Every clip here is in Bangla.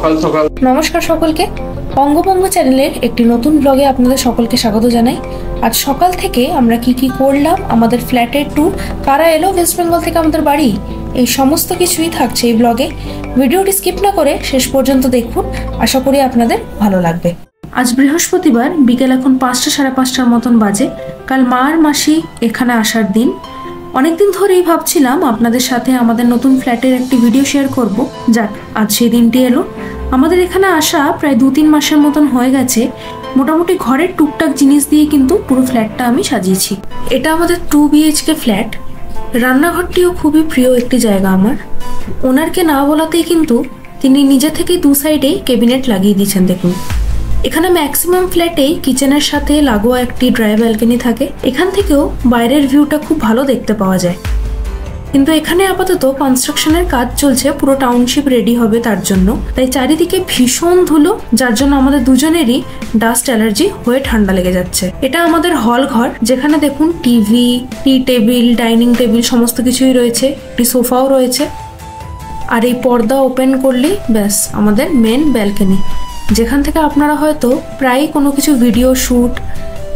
সকাল সকাল নমস্কার সকলকে, অঙ্গভঙ্গ চ্যানেলের একটি নতুন ব্লগে আপনাদের সকলকে স্বাগত জানাই। আজ সকাল থেকে আমরা কি কি করলাম, আমাদের ফ্ল্যাটের ট্যুর, কারা এলো ওয়েস্ট বেঙ্গল থেকে আমাদের বাড়ি, এই সমস্ত কিছুই থাকছে এই ব্লগে। ভিডিওটি স্কিপ না করে শেষ পর্যন্ত দেখুন, আশা করি আপনাদের ভালো লাগবে। আজ বৃহস্পতিবার, বিকেল এখন 5টা সাড়ে 5টার মতন বাজে। কাল মা আর মাসি এখানে আসার দিন। অনেকদিন ধরেই ভাবছিলাম আপনাদের সাথে আমাদের নতুন ফ্ল্যাটের একটি ভিডিও শেয়ার করব। যাক, আজ সেই দিনটি এলো। আমাদের এখানে আসা প্রায় 2-3 মাসের মতন হয়ে গেছে। মোটামুটি ঘরের টুকটাক জিনিস দিয়ে কিন্তু পুরো ফ্ল্যাটটা আমি সাজিয়েছি। এটা আমাদের 2 BHK ফ্ল্যাট। রান্নাঘরটিও খুবই প্রিয় একটি জায়গা আমার। ওনারকে না বলাতেই কিন্তু তিনি নিজে থেকেই 2 সাইডেই ক্যাবিনেট লাগিয়ে দিয়েছেন। দেখুন, এখানে ম্যাক্সিমাম ফ্ল্যাটেই কিচেনের সাথে লাগোয়া একটি ড্রাই ব্যালকনি থাকে। এখান থেকেও বাইরের ভিউটা খুব ভালো দেখতে পাওয়া যায়। কিন্তু এখানে আপাতত কনস্ট্রাকশনের কাজ চলছে, পুরো টাউনশিপ রেডি হবে তার জন্য। তাই চারিদিকে ভীষণ ধুলো, যার জন্য আমাদের দুজনেরই ডাস্ট অ্যালার্জি হয়ে ঠান্ডা লেগে যাচ্ছে। এটা আমাদের হল ঘর, যেখানে দেখুন টিভি, টি টেবিল, ডাইনিং টেবিল সমস্ত কিছুই রয়েছে, একটি সোফাও রয়েছে। আর এই পর্দা ওপেন করলেই ব্যাস আমাদের মেন ব্যালকনি, যেখান থেকে আপনারা হয়তো প্রায় কোনো কিছু ভিডিও শ্যুট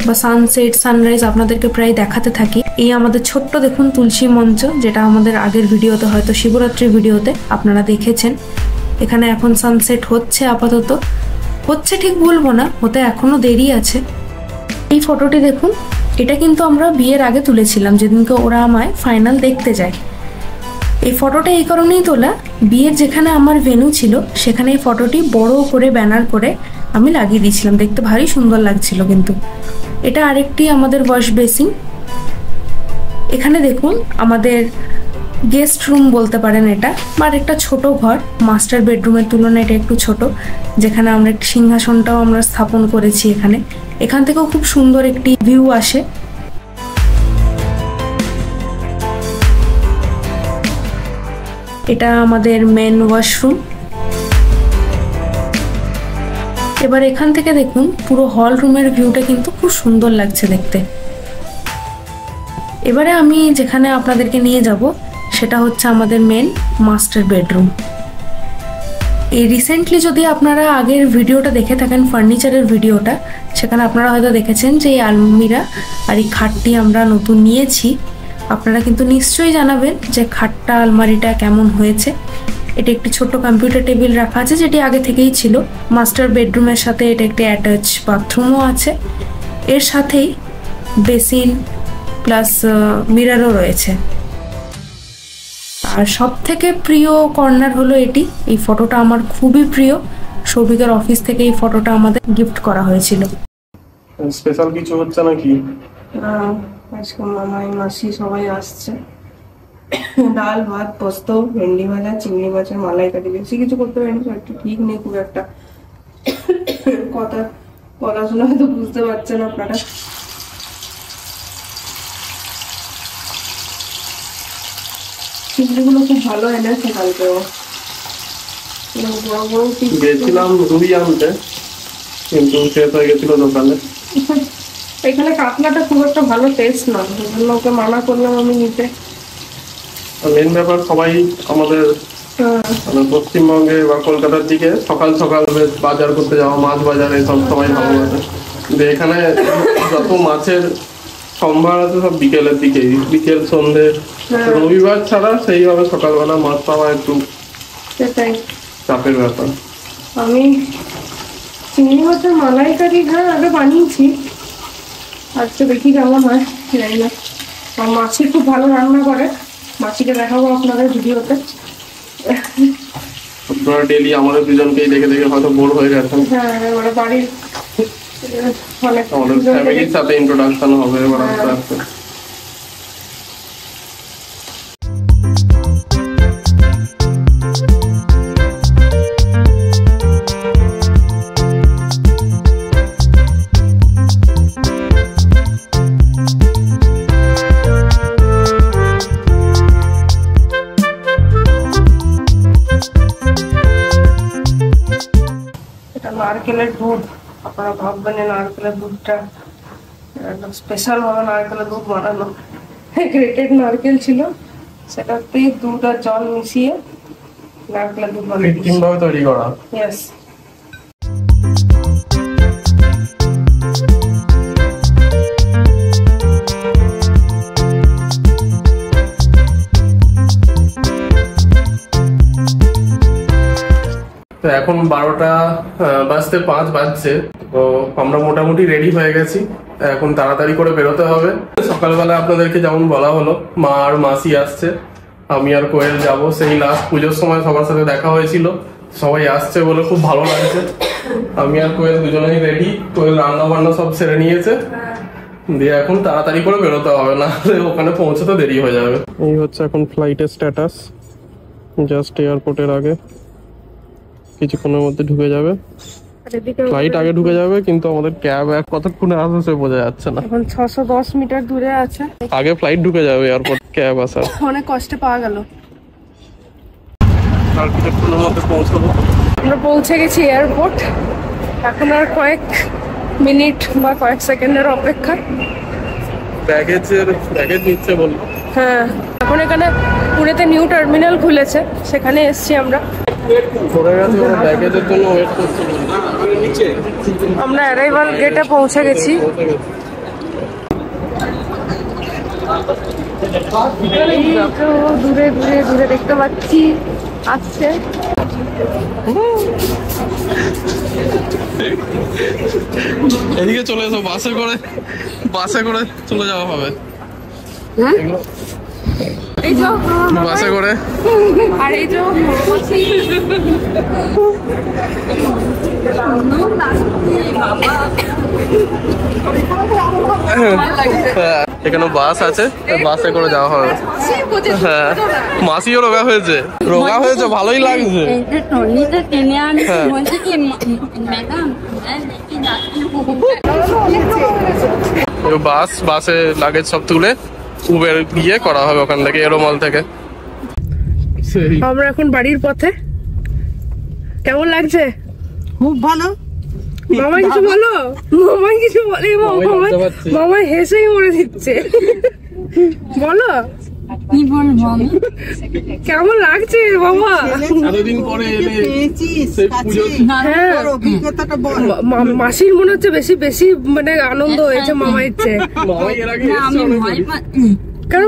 বা সানসেট সানরাইজ আপনাদেরকে প্রায় দেখাতে থাকি। এই আমাদের ছোট্ট দেখুন তুলসী মঞ্চ, যেটা আমাদের আগের ভিডিওতে হয়তো শিবরাত্রির ভিডিওতে আপনারা দেখেছেন। এখানে এখন সানসেট হচ্ছে, আপাতত হচ্ছে ঠিক বলবো না, হতে এখনো দেরি আছে। এই ফটোটি দেখুন, এটা কিন্তু আমরা বিয়ের আগে তুলেছিলাম, যেদিনকে ওরা আমায় ফাইনাল দেখতে যায়। এই ফটোটা এই কারণেই তোলা, বিয়ের যেখানে আমার ভেন্যু ছিল সেখানে এই ফটোটি বড় করে ব্যানার করে আমি লাগিয়ে দিয়েছিলাম, দেখতে ভারী সুন্দর লাগছিল। কিন্তু এটা আরেকটি আমাদের ওয়াশ বেসিন। এখানে দেখুন আমাদের গেস্ট রুম বলতে পারেন এটা, বা একটা ছোট ঘর, মাস্টার বেডরুমের তুলনায় এটা একটু ছোট, যেখানে আমরা একটি সিংহাসনটাও আমরা স্থাপন করেছি এখানে। এখান থেকেও খুব সুন্দর একটি ভিউ আসে। এটা আমাদের মেন ওয়াশরুম। এবার এখান থেকে দেখুন পুরো হল রুমের ভিউটা কিন্তু খুব সুন্দর লাগছে দেখতে। এবারে আমি যেখানে আপনাদেরকে নিয়ে যাব সেটা হচ্ছে আমাদের মেন মাস্টার বেডরুম। এই রিসেন্টলি যদি আপনারা আগের ভিডিওটা দেখে থাকেন, ফার্নিচারের ভিডিওটা, সেখানে আপনারা হয়তো দেখেছেন যে এই আলমিরা আর এই খাটটি আমরা নতুন নিয়েছি। আপনারা কিন্তু নিশ্চয়ই জানাবেন যে খাটটা আলমারিটা কেমন হয়েছে। এটা একটি ছোট কম্পিউটার টেবিল রাখা আছে, যেটি আগে থেকেই ছিল। মাস্টার বেডরুমের সাথে এটা একটি অ্যাটাচ বাথরুমও আছে, এর সাথেই বেসিন প্লাস মিররও রয়েছে। আর সব থেকে প্রিয় কর্নার হলো এটি। এই ফটোটা আমার খুবই প্রিয়। সৌভিকের অফিস থেকে এই ফটোটা আমাদের গিফট করা হয়েছিল। স্পেশাল কিছু হচ্ছে নাকি? আজকে মামাই মাসি সবাই আসছে। ডাল ভাত পোস্ত ভেন্ডি ভাজা চিংড়ি মাছের মালাইকারি, বেশি কিছু করতে পারিনি, একটু ঠিক নেই খুব একটা। কথা শোনা হয়তো বুঝতে পারছেন আপনারা। চিংড়িগুলো খুব ভালো এনেছে কালকেও, বড় বড় গেছিলাম রুই আনতে, কিন্তু শেষ হয়ে গেছিল দোকানে। এখানে কাতলাটা খুব একটা ভালো টেস্ট না, ওই জন্য ওকে মানা করলাম আমি নিতে। মেন ব্যাপার, সবাই আমাদের পশ্চিমবঙ্গে বা কলকাতার দিকে সকাল সকাল বাজার করতে যাওয়া, মাছ বাজারে সব সময় ভালোবাসে। এখানে যত মাছের সম্ভার আছে সব বিকেলের দিকেই, বিকেল সন্ধ্যে। রবিবার ছাড়া সেইভাবে সকালবেলা মাছ পাওয়া একটু সেটাই চাপের ব্যাপার। আমি চিংড়ি মাছের মালাইকারি আগে বানিয়েছি, আজকে দেখি কেমন হয় জানি না। আর মাছি খুব ভালো রান্না করে, মাছিকে দেখাবো আপনাদের ভিডিওতে। আপনারা ডেলি আমাদের দুজনকেই দেখে দেখে হয়তো বোর হয়ে গেছেন। হ্যাঁ, এবারে বাড়ির আমাদের ফ্যামিলির সাথে ইন্ট্রোডাকশন হবে এবার আস্তে আস্তে। নারকেলের দুধ, আপনারা ভাববেন নারকেলের দুধটা একদম স্পেশাল ভাবে নারকেলের দুধ বানানো। গ্রেটেড নারকেল ছিল, সেটাতেই দুধ আর জল মিশিয়ে নারকেলের দুধ বানাবো কৃত্রিম ভাবে তৈরি করা। ইয়েস। তো এখন 12:05 বাজছে। তো আমরা মোটামুটি রেডি হয়ে গেছি, এখন তাড়াতাড়ি করে বেরোতে হবে। সকালবেলা আপনাদেরকে যেমন বলা হলো, মা আর মাসি আসছে, আমি আর কোয়েল যাব। সেই লাস্ট পুজোর সময় সবার সাথে দেখা হয়েছিল, সবাই আসছে বলে খুব ভালো লাগছে। আমি আর কোয়েল দুজনেই রেডি। কোয়েল রান্না বান্না সব সেরে নিয়েছে, দিয়ে এখন তাড়াতাড়ি করে বেরোতে হবে, না ওখানে পৌঁছতে দেরি হয়ে যাবে। এই হচ্ছে এখন ফ্লাইটের স্ট্যাটাস, জাস্ট এয়ারপোর্টের আগে, কিছুক্ষণের মধ্যে ঢুকে যাবে। ফ্লাইট আগে ঢুকে যাবে, কিন্তু আমাদের ক্যাব কতক্ষণে আসবে সে বোঝা যাচ্ছে না। এখন 610 মিটার দূরে আছে, আগে ফ্লাইট ঢুকে যাবে এয়ারপোর্ট, ক্যাব আসা অনেক কষ্টে পাওয়া গেল। আর কিছুক্ষণের মধ্যে পৌঁছাবো। আমরা পৌঁছে গেছি এয়ারপোর্ট, এখন আর কয়েক মিনিট বা কয়েক সেকেন্ডের অপেক্ষা। ব্যাগেজ নিচ্ছে বললো। হ্যাঁ, এখন এখানে পুনেতে নিউ টার্মিনাল খুলেছে, সেখানে এসছি আমরা। ব্যাগেজের জন্য ওয়েট করছি। আমরা অ্যারাইভাল গেটে পৌঁছে গেছি। দূরে দূরে দূরে দেখতে পাচ্ছি আসছে। এদিকে চলে এসো, বাসে করে চলে যাওয়া হবে। এই যে বাসে করে, আর এই যে এখানে বাস আছে, বাসে করে যাওয়া হবে। হ্যাঁ, মাসিও রোগা হয়েছে, ভালোই লাগছে। বাসে লাগেজ সব তুলে উবের গিয়ে করা হবে ওখান থেকে, এরোমল থেকে। আমরা এখন বাড়ির পথে। কেমন লাগছে? খুব ভালো। মামাই কিছু বলো, মামাই কিছু বলে, মামাই হেসেই মরে দিচ্ছে। বলো কি বলবো আমি, কেমন লাগছে বাবা? এতদিন পরে অভিজ্ঞতাটা বল। মাসির মনে হচ্ছে বেশি বেশি মানে আনন্দ হয়েছে মামাইয়ের চেয়ে। আমি ভয় পাচ্ছি। কেন?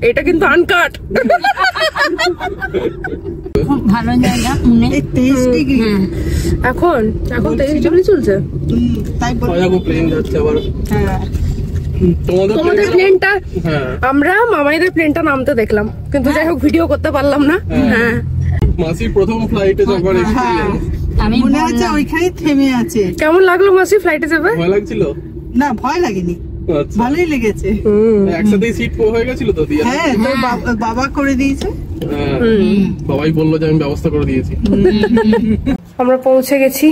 এটা কিন্তু আনকাট। খুব ভালো জায়গা পুনে। 23 ডিগ্রি এখন 23 ডিগ্রি চলছে। তাই বল। প্লেন যাচ্ছে আবার। হ্যাঁ, তোমাদের প্লেনটা, আমরা মামাইদের প্লেনটা নামতে দেখলাম, কিন্তু যাই হোক ভিডিও করতে পারলাম না। হ্যাঁ, মাসি প্রথম ফ্লাইটে যাবার এক্সপেরিয়েন্স। আমি মনে আছে ওইখানেই থেমে আছে। কেমন লাগলো মাসি ফ্লাইটে যাবে? ভয় লাগছিল না, ভয় লাগেনি, ভালোই লেগেছে। একসাথেই সিট হয়ে গেছিল তো দিয়ে। হ্যাঁ, তোর বাবা করে দিয়েছে। বাবাই বললো যে আমি ব্যবস্থা করে দিয়েছি। আমরা পৌঁছে গেছি,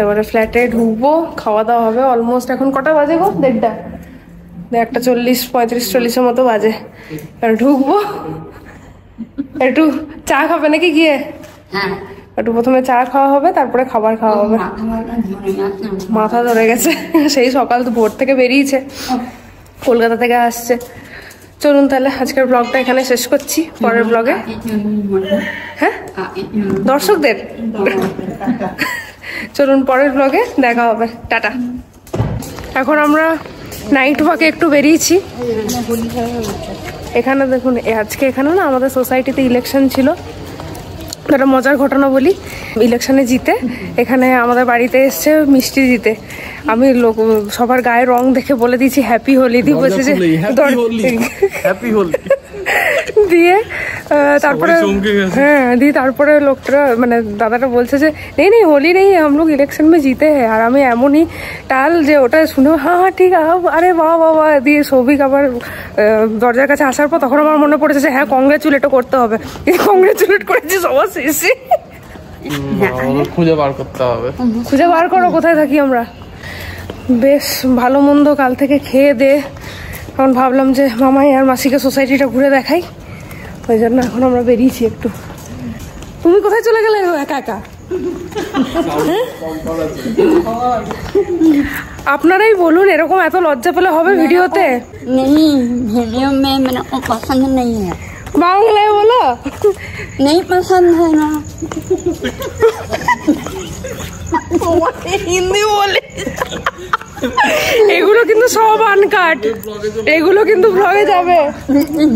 এবারে ফ্ল্যাটে ঢুকবো, খাওয়া দাওয়া হবে। অলমোস্ট এখন কটা বাজে গো? 1:40, 35-40 মতো বাজে। ঢুকবো, একটু চা খাবে নাকি গিয়ে? একটু প্রথমে চা খাওয়া হবে, তারপরে খাবার খাওয়া হবে। মাথা ধরে গেছে, সেই সকাল তো ভোর থেকে বেরিয়েছে, কলকাতা থেকে আসছে। চলুন তাহলে আজকের ব্লগটা এখানে শেষ করছি। পরের ব্লগে, হ্যাঁ দর্শকদের, চলুন পরের ব্লগে দেখা হবে। টাটা। এখন আমরা নাইট ওয়াকে একটু বেরিয়েছি। এখানে দেখুন, আজকে এখানে না আমাদের সোসাইটিতে ইলেকশন ছিল। একটা মজার ঘটনা বলি, ইলেকশনে জিতে এখানে আমাদের বাড়িতে এসছে মিষ্টি দিতে। আমি সবার গায়ে রং দেখে বলে দিয়েছি হ্যাপি হোলি, দিয়ে বসেছে দিয়ে তারপরে, হ্যাঁ দিয়ে তারপরে লোকটা মানে দাদাটা বলছে যে নেই হোলি নেই, हम लोग इलेक्शन में जीते हैं। আর আমি এমনই টাল যে ওটা শুনে হ্যাঁ ঠিক, আরে বাবা দিয়ে সৌভিক আবার দরজার কাছে আসার পর তখন আমার মনে পড়েছে যে হ্যাঁ কংগ্রেচুলেটও করতে হবে। কংগ্রেচুলেট করেছি সবার শেষে। খুঁজে বার করতে হবে। খুঁজে বার করো কোথায় থাকি আমরা। বেশ ভালো মন্দ কাল থেকে খেয়ে দে, এখন ভাবলাম যে মামাই আর মাসিকে সোসাইটিটা ঘুরে দেখাই, ওই জন্য এখন আমরা বেরিয়েছি একটু। তুমি কোথায় চলে গেলে একা একা? আপনারাই বলুন, এরকম এত লজ্জা পেলে হবে ভিডিওতে? नहीं, वीडियो में मेरे को पसंद नहीं है। বাংলায় বলো। नहीं पसंद है ना। হিন্দি বলে। এগুলো কিন্তু সব আনকাট, এগুলো কিন্তু ব্লগে যাবে,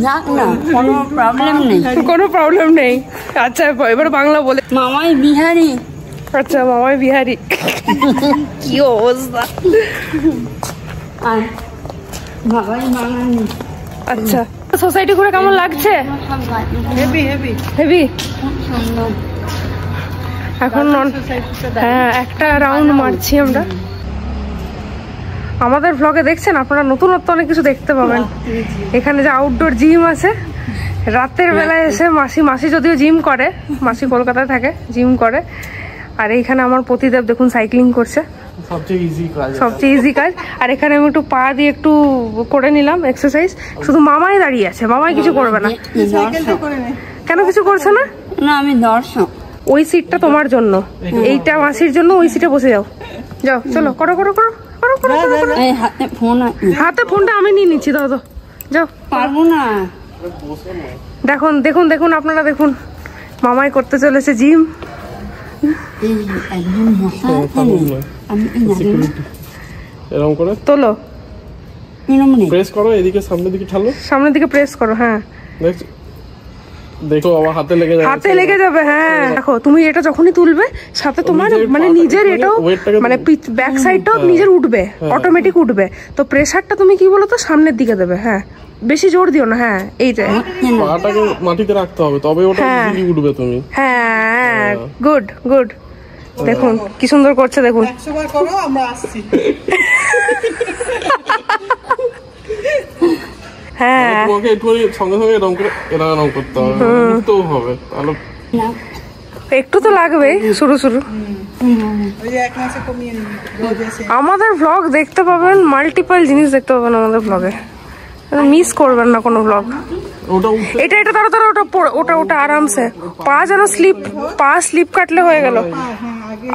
যাক না, কোনো প্রবলেম নেই, কোনো প্রবলেম নেই। আচ্ছা এবার বাংলা বলে। মামাই বিহারি। আচ্ছা মামাই বিহারি। কি অবস্থা। আর বাবাই বাঙালি। আচ্ছা সোসাইটি ঘুরে কেমন লাগছে? সব গাড়ি হেভি হেভি হেভি। খুব সুন্দর। এখন হ্যাঁ একটা রাউন্ড মারছি আমরা। আমাদের ব্লগে দেখছেন আপনারা নতুনত্ব অনেক কিছু দেখতে পাবেন। এখানে যে আউটডোর জিম আছে, রাতের বেলায় এসে মাসি যদিও জিম করে, মাসি কলকাতায় থাকে, জিম করে। আর এইখানে আমার পতিদেব দেখুন সাইক্লিং করছে, সবচেয়ে ইজি কাজ। আর এখানে আমি একটু পা দিয়ে একটু করে নিলাম এক্সারসাইজ। শুধু মামাই দাঁড়িয়ে আছে, মামাই কিছু করবে না। কেন কিছু করছে না? না আমি দর্শক। ওই সিটটা তোমার জন্য, এইটা মাসির জন্য, ওই সিটে বসে যাও। যাও চলো, করো করো করো করো করো করো। এই হাতে ফোন আছে। হাতে ফোনটা আমি নিয়ে নিচ্ছি, দাও দাও, যাও। পারবো না। দেখুন দেখুন দেখুন আপনারা দেখুন, মামাই করতে চলেছে জিম। এই একজন মশা আছে না, আমি এরকম করে তোলো, এরকম নেই। প্রেস করো, এদিকে সামনের দিকে ঠালো, সামনের দিকে প্রেস করো। হ্যাঁ দেখছো, দেখো আমার হাতে লেগে যাবে, হাতে লেগে যাবে। হ্যাঁ দেখো, তুমি এটা যখনই তুলবে সাথে তোমার মানে নিজের এটাও মানে ব্যাক সাইডটাও নিজের উঠবে, অটোমেটিক উঠবে। তো প্রেসারটা তুমি কি বলো তো সামনের দিকে দেবে। হ্যাঁ বেশি জোর দিও না। হ্যাঁ এইটা পাটাকে মাটিতে রাখতে হবে, তবে ওটা ইজিলি উঠবে তুমি। হ্যাঁ গুড গুড। দেখুন কি সুন্দর করছে, দেখুন। 100 বার করো, আমরা আসছি। হ্যাঁ তোমাকে একটু সঙ্গে সঙ্গে এরকম করে এরকম করতে হবে, উঠতেও হবে, তাহলে একটু তো লাগবে শুরু শুরু। ওই যে 1 মাসে কমিয়ে নিবি রোজ এসে। আমাদের ব্লগ দেখতে পাবেন, মাল্টিপল জিনিস দেখতে পাবেন আমাদের ব্লগে, মিস করবেন না কোনো ব্লগ। ওটা উঠতে এটা এটা ধরো ধরো, ওটা ওটা আরামসে। পা যেন স্লিপ কাটলে হয়ে গেল।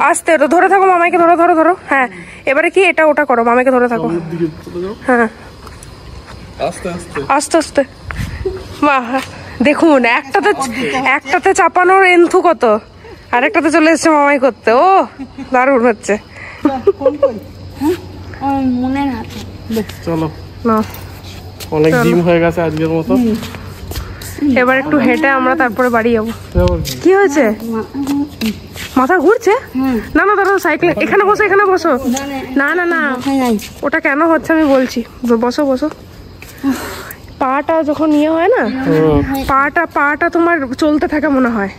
আস্তে ওটা ধরে থাকো, মামাইকে ধরো ধরো ধরো। হ্যাঁ এবারে কি এটা ওটা করো, মামাইকে ধরে থাকো। দিকে চলে যাও, হ্যাঁ আস্তে আস্তে আস্তে আস্তে। বাহ দেখুন, একটাতে চাপানোর এন্থু কত, আরেকটাতে চলে এসছে মামাই করতে। ও দারুণ হচ্ছে। ওই মনের হাতে। চলো, না অনেক জিম হয়ে গেছে আজকের মতো। এবার একটু হেঁটে আমরা তারপরে বাড়ি যাবো। কি হয়েছে? মাথা ঘুরছে? না না দাঁড়াও, সাইকেল এখানে বসো, এখানে বসো। না না না, ওটা কেন হচ্ছে আমি বলছি, বসো বসো। পাটা যখন ইয়ে হয় না, পাটা তোমার চলতে থাকে মনে হয়,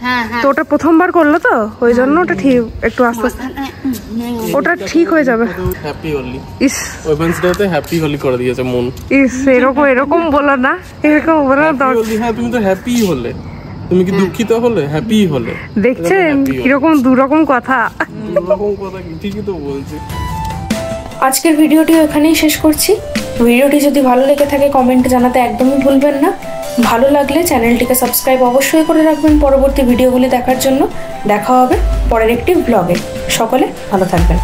তো ওটা প্রথমবার করলো তো ওই জন্য ওটা ঠিক একটু আস্তে আস্তে ওটা ঠিক হয়ে যাবে। হ্যাপি হোলি। ইস ওয়েপন্স ডেতে হ্যাপি হোলি করে দিয়েছে মন। ইস এরকম বলো না, এরকম বলো না। হ্যাঁ তুমি তো হ্যাপি হলে, তুমি কি দুঃখিত হলে? হ্যাপি হলে। দেখছেন কিরকম দুরকম কথা। দুরকম কথা কি, ঠিকই তো বলছি। আজকের ভিডিওটি এখানেই শেষ করছি। ভিডিওটি যদি ভালো লেগে থাকে কমেন্টে জানাতে একদমই ভুলবেন না। ভালো লাগলে চ্যানেলটিকে সাবস্ক্রাইব অবশ্যই করে রাখবেন পরবর্তী ভিডিওগুলি দেখার জন্য। দেখা হবে পরের একটি ব্লগে। সকলে ভালো থাকবেন।